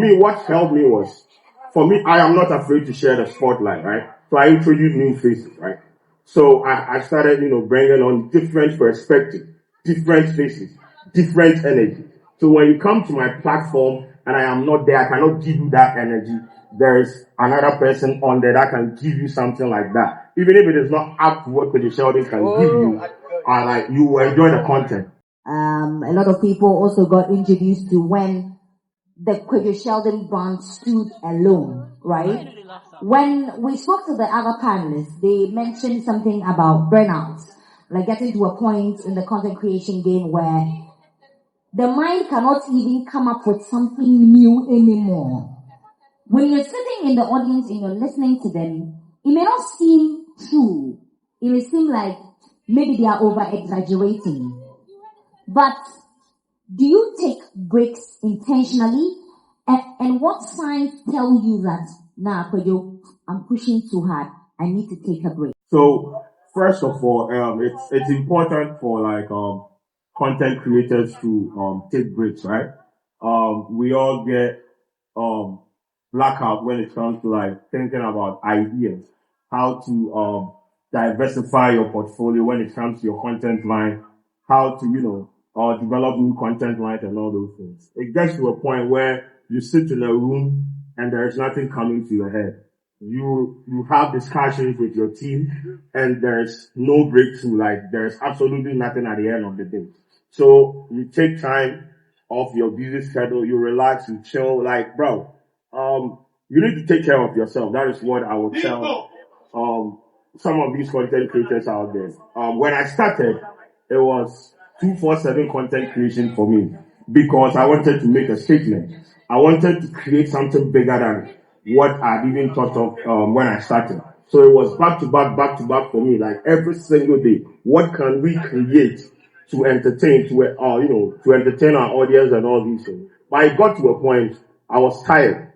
me, what helped me was, for me, I am not afraid to share the spotlight, right? So I introduced new faces, right? So I started, bringing on different perspectives, different faces, different energy. So when you come to my platform and I am not there, I cannot give you that energy. There's another person on there that can give you something like that. Even if it is not up to what Kwadwo Sheldon can give you, you will enjoy the content. A lot of people also got introduced to when the Kwadwo Sheldon brand stood alone, right? When we spoke to the other panelists, they mentioned something about burnout, like getting to a point in the content creation game where the mind cannot even come up with something new anymore. When you're sitting in the audience and you're listening to them, it may not seem true. It may seem like maybe they are over-exaggerating. But do you take breaks intentionally? And what signs tell you that, Kwadwo, I'm pushing too hard, I need to take a break? So, first of all, it's important for content creators to take breaks, right? We all get blackout when it comes to thinking about ideas, how to diversify your portfolio when it comes to your content line, how to develop new content lines and all those things. It gets to a point where you sit in a room and there is nothing coming to your head. You have discussions with your team and there's no breakthrough, there's absolutely nothing at the end of the day. So you take time off your busy schedule, you relax, you chill, you need to take care of yourself. That is what I would tell some of these content creators out there. When I started, it was 247 content creation for me because I wanted to make a statement. I wanted to create something bigger than what I'd even thought of when I started. So it was back to back for me, every single day. What can we create to entertain, to entertain our audience and all these things? But I got to a point, I was tired.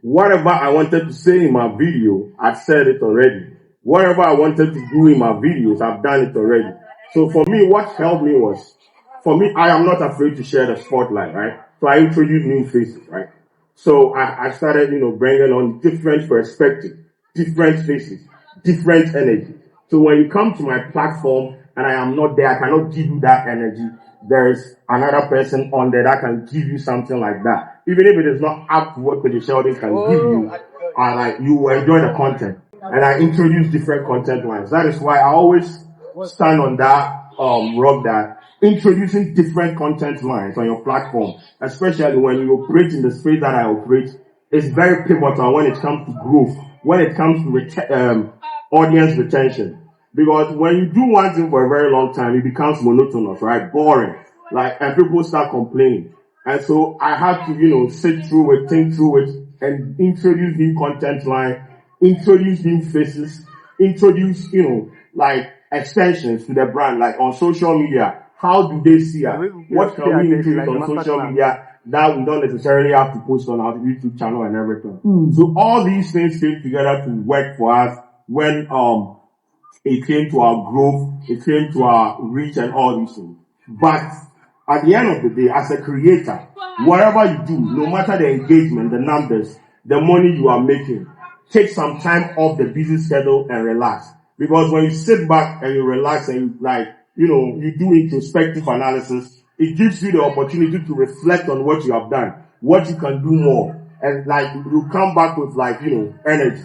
Whatever I wanted to say in my video, I've said it already. Whatever I wanted to do in my videos, I've done it already. So for me, what helped me was, I am not afraid to share the spotlight, right? So I introduced new faces, right? So I started, bringing on different perspectives, different faces, different energy. So when you come to my platform and I am not there, I cannot give you that energy. There's another person on there that can give you something like that. Even if it is not up to what Kwadwo Sheldon can give you, you will enjoy the content. And I introduce different content lines. That is why I always stand on that rock that introducing different content lines on your platform, especially when you operate in the space that I operate, is very pivotal when it comes to growth, when it comes to audience retention. Because when you do one thing for a very long time, it becomes monotonous, right? Boring. And people start complaining. And so I had to, sit through it, think through it, and introduce new content line, introduce new faces, introduce, extensions to the brand, on social media. How do they see us? What can we introduce on social media that we don't necessarily have to post on our YouTube channel and everything? So all these things came together to work for us when it came to our growth, it came to our reach and all these things. But at the end of the day, as a creator, whatever you do, no matter the engagement, the numbers, the money you are making, take some time off the busy schedule and relax. Because when you sit back and you relax and you do introspective analysis, it gives you the opportunity to reflect on what you have done, what you can do more, and you come back with energy.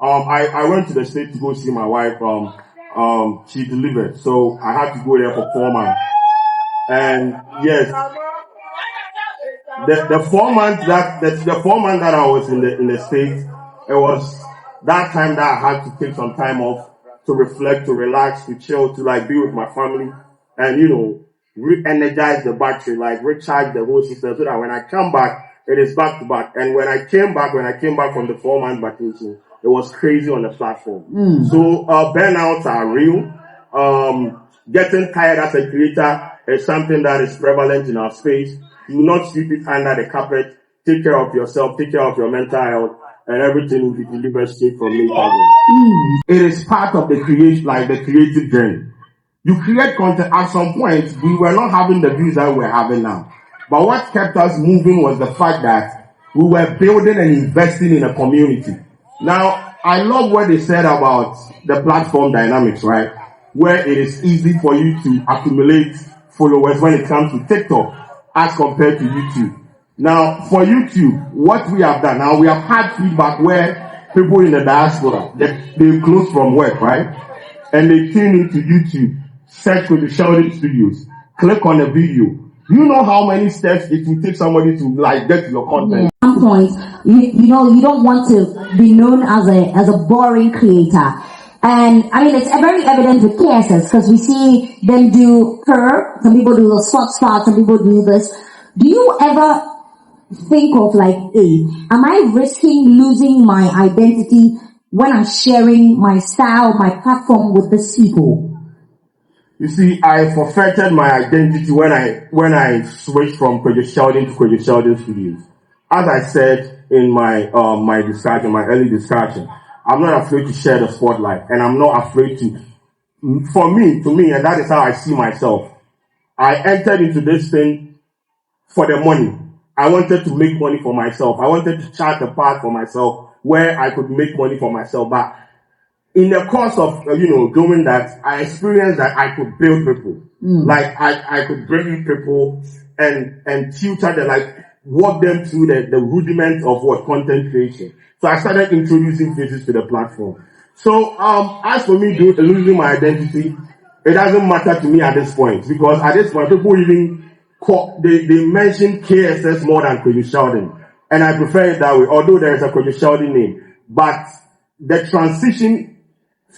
I went to the States to go see my wife. She delivered, so I had to go there for 4 months. And yes, the 4 months that I was in the States, it was that time that I had to take some time off to reflect, to relax, to chill, to be with my family, and re-energize the battery, recharge the whole system, so that when I come back, it is back to back. And when I came back from the 4 month vacation, it was crazy on the platform. So burnouts are real. Getting tired as a creator is something that is prevalent in our space. Do not sweep it under the carpet. Take care of yourself. Take care of your mental health, and everything will be delivered straight from me. It is part of the creation, the creative journey. You create content. At some point, we were not having the views that we're having now. But what kept us moving was the fact that we were building and investing in a community. Now, I love what they said about the platform dynamics, right? Where it is easy for you to accumulate followers when it comes to TikTok as compared to YouTube. Now, for YouTube, what we have done, now we have had feedback where people in the diaspora, they close from work, right? And they tune into YouTube, search for the Sheldon Studios, click on a video. You know how many steps it will take somebody to get to your content. At some point, you don't want to be known as a boring creator. And I mean, it's very evident with KSS because we see them do some people do the spot, some people do this. Do you ever think of am I risking losing my identity when I'm sharing my style, my platform with these people? You see, I forfeited my identity when I switched from Kwadwo Sheldon to Kwadwo Sheldon Studios. As I said in my early discussion, I'm not afraid to share the spotlight, and I'm not afraid to me, and that is how I see myself. I entered into this thing for the money. I wanted to make money for myself. I wanted to chart a path for myself where I could make money for myself. But in the course of, doing that, I experienced that I could build people. I could bring in people and tutor them, walk them through the rudiments of content creation. So I started introducing faces to the platform. So, as for me losing my identity, it doesn't matter to me at this point, because at this point, people even they mention KSS more than Kwadwo Sheldon. And I prefer it that way, although there is a Kwadwo Sheldon name. But the transition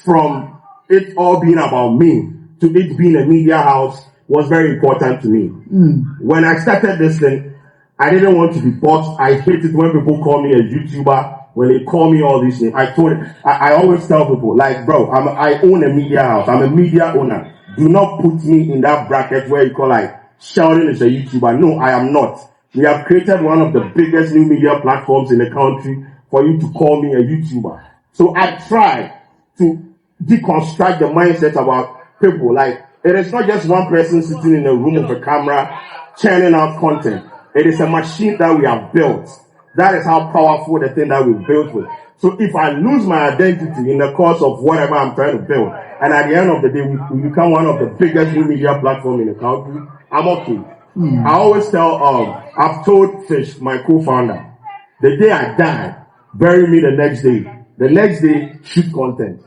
from it all being about me to it being a media house was very important to me. When I started this thing, I didn't want to be boxed. I hate it when people call me a YouTuber, when they call me all these things. I always tell people, bro, I own a media house. I'm a media owner. Do not put me in that bracket where you call Sheldon is a YouTuber. No, I am not. We have created one of the biggest new media platforms in the country for you to call me a YouTuber. So I try to deconstruct the mindset about people. It is not just one person sitting in a room with a camera churning out content. It is a machine that we have built. That is how powerful the thing that we built with. So if I lose my identity in the course of whatever I'm trying to build, and at the end of the day we become one of the biggest new media platforms in the country, I'm okay. I always tell, I've told Fish, my co-founder, the day I die, bury me the next day. The next day, shoot content.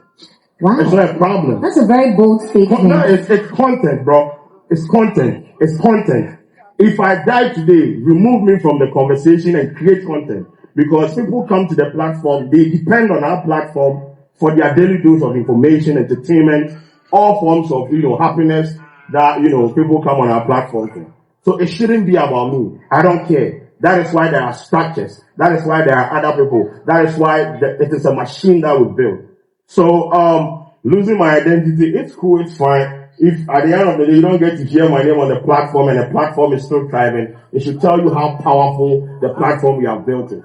Wow. It's not a problem. That's a very bold statement. No, it's content, bro. It's content. It's content. If I die today, remove me from the conversation and create content. Because people come to the platform, they depend on our platform for their daily dose of information, entertainment, all forms of, happiness that, people come on our platform for. So it shouldn't be about me. I don't care. That is why there are structures. That is why there are other people. That is why it is a machine that we build. So, losing my identity, it's cool, it's fine. If at the end of the day you don't get to hear my name on the platform and the platform is still thriving, it should tell you how powerful the platform we have built is.